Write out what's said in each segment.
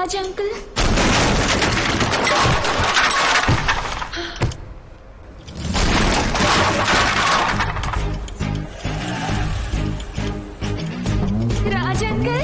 Raj uncle. Raj uncle.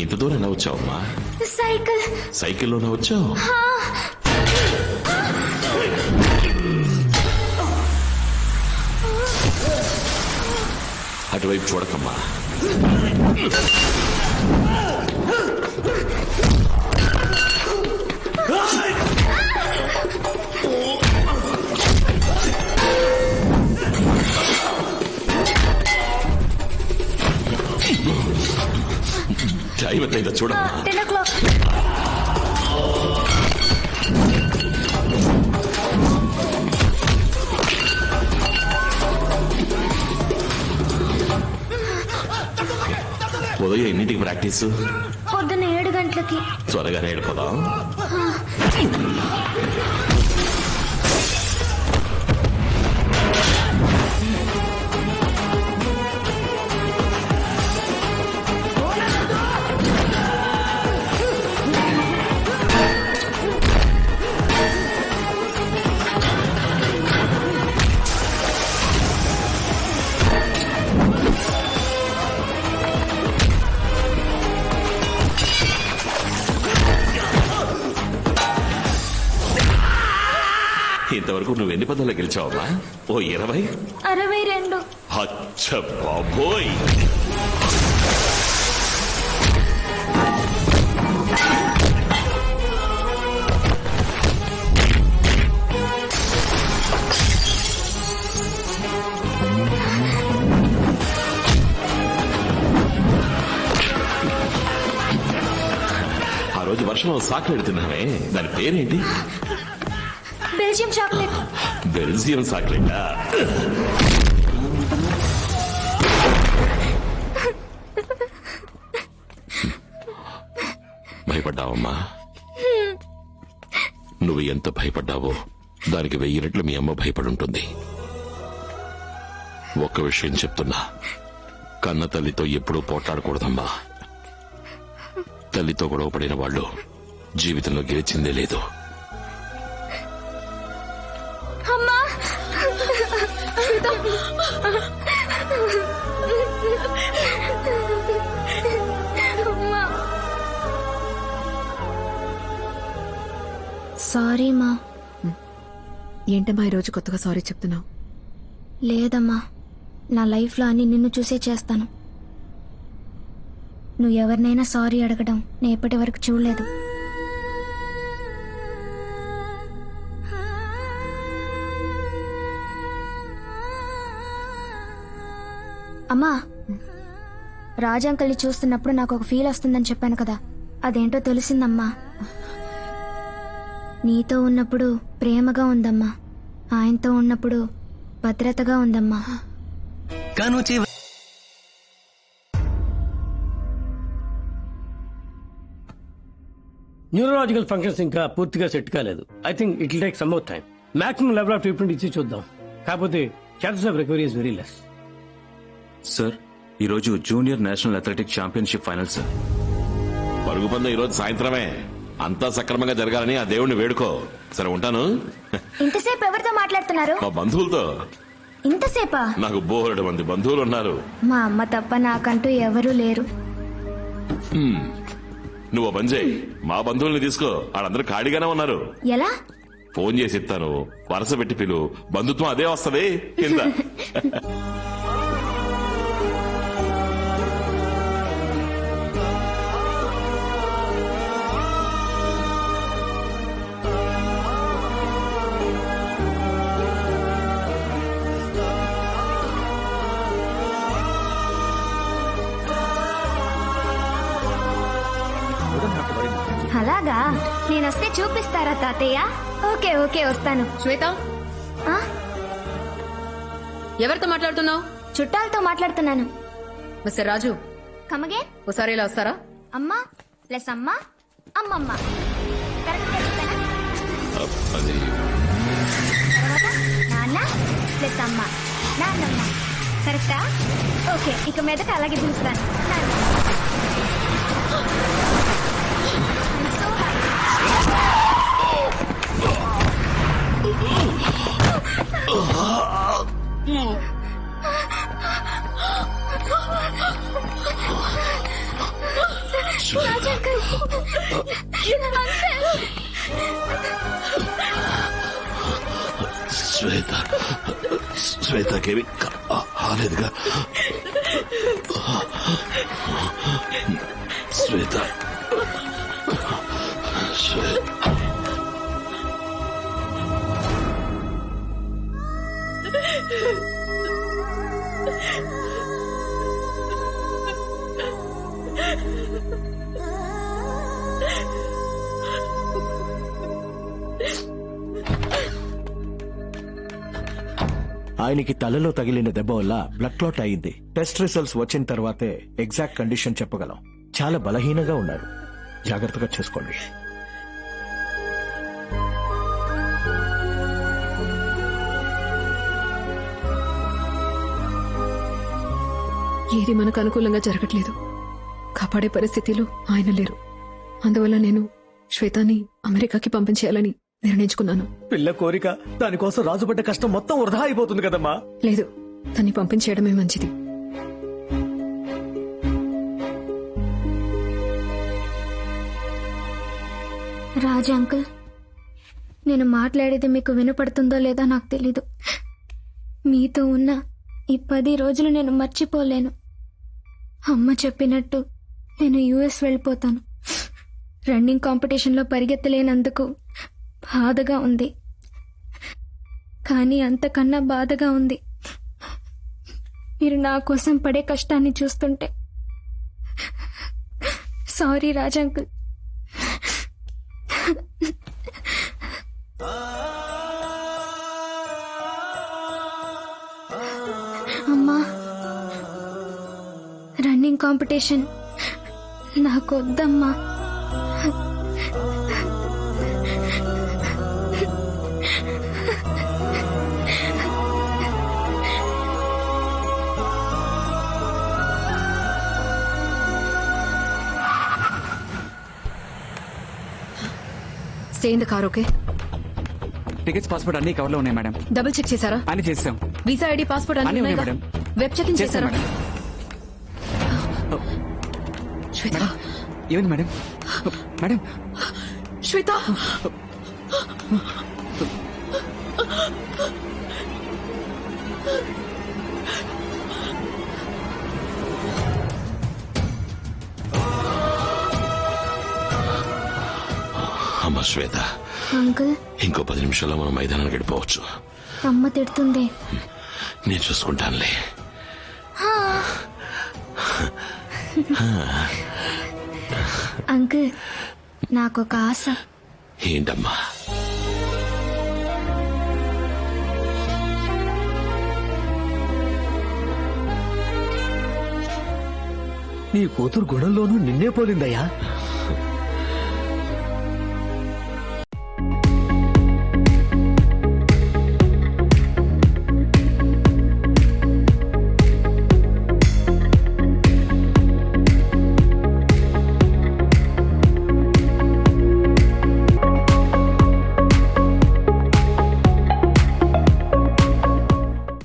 ఇంత దూరం ఎలా వచ్చావమ్మా? సైకిల్లోనే వచ్చావు? అటువైపు చూడకమ్మా. టైం ఎంతైందో చూడమ్మా. 10 o'clock. ఉదయం ఎన్నింటికి ప్రాక్టీస్? పొద్దున్న 7 గంటలకి. త్వరగానే వెళ్ళిపోదాం. ఇంతవరకు నువ్వు ఎన్ని పదాలు గెలిచావమ్మా? ఓ 20? 62. అచ్చ బాబోయ్. ఆ రోజు వర్షంలో సాకులు ఎడుతున్నామే, దాని పేరేంటి? Belgium chocolate. బెల్జియం చాక్లెటా? భయపడ్డావమ్మా? నువ్వు ఎంత భయపడ్డావో దానికి 1000 రెట్లు మీ అమ్మ భయపడుంటుంది. ఒక్క విషయం చెప్తున్నా, కన్న తల్లితో ఎప్పుడూ పోట్లాడకూడదమ్మా. తల్లితో గొడవ పడిన వాళ్ళు జీవితంలో గెలిచిందే లేదు. సారీ మా. ఏంటమ్మా ఈరోజు కొత్తగా సారీ చెప్తున్నావు? లేదమ్మా, నా లైఫ్లో అన్ని నిన్ను చూసే చేస్తాను. నువ్వు ఎవరినైనా సారీ అడగడం నేను ఇప్పటి వరకు చూడలేదు. అమ్మా, రాజంకల్ని చూస్తున్నప్పుడు నాకు ఒక ఫీల్ వస్తుందని చెప్పాను కదా, అదేంటో తెలిసిందమ్మా. నీతో ఉన్నప్పుడు ప్రేమగా ఉందమ్మా, ఆయనతో ఉన్నప్పుడు భద్రతగా ఉందమ్మా. న్యూరలాజికల్ ఫంక్షన్స్ ఇంకా పూర్తిగా సెట్ కాలేదు. I think it will take some more time. Maximum level of treatment ఇచ్చి చూద్దాం. కాకపోతే chances of recovery is very less. Sir, ఈరోజు junior national athletic championship final sir. పరుగు పందెం ఈరోజు సాయంత్రమే. అంతా సక్రమంగా జరగాలని ఆ దేవుణ్ణి వేడుకో. సరే, ఉంటాను. ఇంతసేపు ఎవరితో మాట్లాడుతున్నారు? మా బంధువులతో. ఇంతసేపా? నాకు బోలెడు మంది బంధువులు ఉన్నారు. మా అమ్మ తప్ప నాకంటూ ఎవరూ లేరు. నువ్వు పని చేయి, మా బంధువుల్ని తీసుకో. వాళ్ళందరూ ఖాళీగానే ఉన్నారు. ఎలా? ఫోన్ చేసి ఇస్తాను, వరుస పెట్టి పిలు. బంధుత్వం అదే వస్తది కింద. అలాగా, నేనొస్తే చూపిస్తారా తాతయ్య? ఓకే ఓకే, వస్తాను. శ్వేత, ఎవరితో మాట్లాడుతున్నావు? చుట్టాలతో మాట్లాడుతున్నాను. మిస్టర్ రాజు, కమగే. ఒకసారి ఇలా వస్తారా? అమ్మా ప్లస్ అమ్మ అమ్మమ్మ. కరెక్ట్గా చెప్పానా? అది తర్వాత నాన్న ప్లస్ అమ్మ నాన్నమ్మ. కరెక్టా? ఓకే, ఇక మీదట అలాగే పిలుస్తాను. నాన్న. I'm so happy. శ్వేత, శ్వేతకేమి కాలేదుగా? శ్వేత, ఆయనకి తలలో తగిలిన దెబ్బ వల్ల బ్లడ్ క్లాట్ అయింది. టెస్ట్ రిజల్ట్స్ వచ్చిన తర్వాతే ఎగ్జాక్ట్ కండిషన్ చెప్పగలం. చాలా బలహీనంగా ఉన్నారు. జాగ్రత్తగా చూసుకోండి. ఏది మనకు అనుకూలంగా జరగట్లేదు. కాపాడే పరిస్థితిలో ఆయన లేరు. అందువల్ల నేను శ్వేతాని అమెరికాకి పంపించేయాలని నిర్ణయించుకున్నాను. పిల్ల కోరిక, దానికోసం రాజుపడ్డ కష్టం మొత్తం వృధా అయిపోతుంది కదమ్మా. లేదు, తన్ని పంపించేయడమే మంచిది. రాజు అంకుల్, నేను మాట్లాడేది మీకు వినపడుతుందో లేదో నాకు తెలీదు. మీతో ఉన్న ఈ 10 రోజులు నేను మర్చిపోలేను. అమ్మ చెప్పినట్టు నేను యుఎస్ వెళ్ళిపోతాను. రన్నింగ్ కాంపిటీషన్లో పరిగెత్తలేనందుకు బాధగా ఉంది. కానీ అంతకన్నా బాధగా ఉంది మీరు నా కోసం పడే కష్టాన్ని చూస్తుంటే. Sorry Raj uncle. అమ్మా, రన్నింగ్ కాంపిటీషన్ నాకొద్దమ్మా. Stay in the car. Okay, tickets, passport అన్ని కవర్లో ఉన్నాయి మేడం. డబుల్ చెక్ చేశారా? అన్ని చేస్తాం. వీసా, ఐడి, పాస్పోర్ట్ అన్నీ అన్ని ఉన్నాయి ఉన్నాయిగా? మేడం. వెబ్ చెక్ ఇన్ చేస్తాం చేశారా? మేడం. శ్వేత, ఏమైంది మేడం? మేడం, శ్వేత, అమ్మ శ్వేత, అంకుల్, ఇంకో 10 నిమిషాల్లో మనం మైదానానికి వెళ్ళిపోవచ్చు. అమ్మ తిడుతుంది. నేను చూసుకుంటానులే. అంకుల్, నాకొక ఆశ. ఏంటమ్మా? నీ కూతురు గుణంలోనూ నిన్నే పోలిందయ్యా.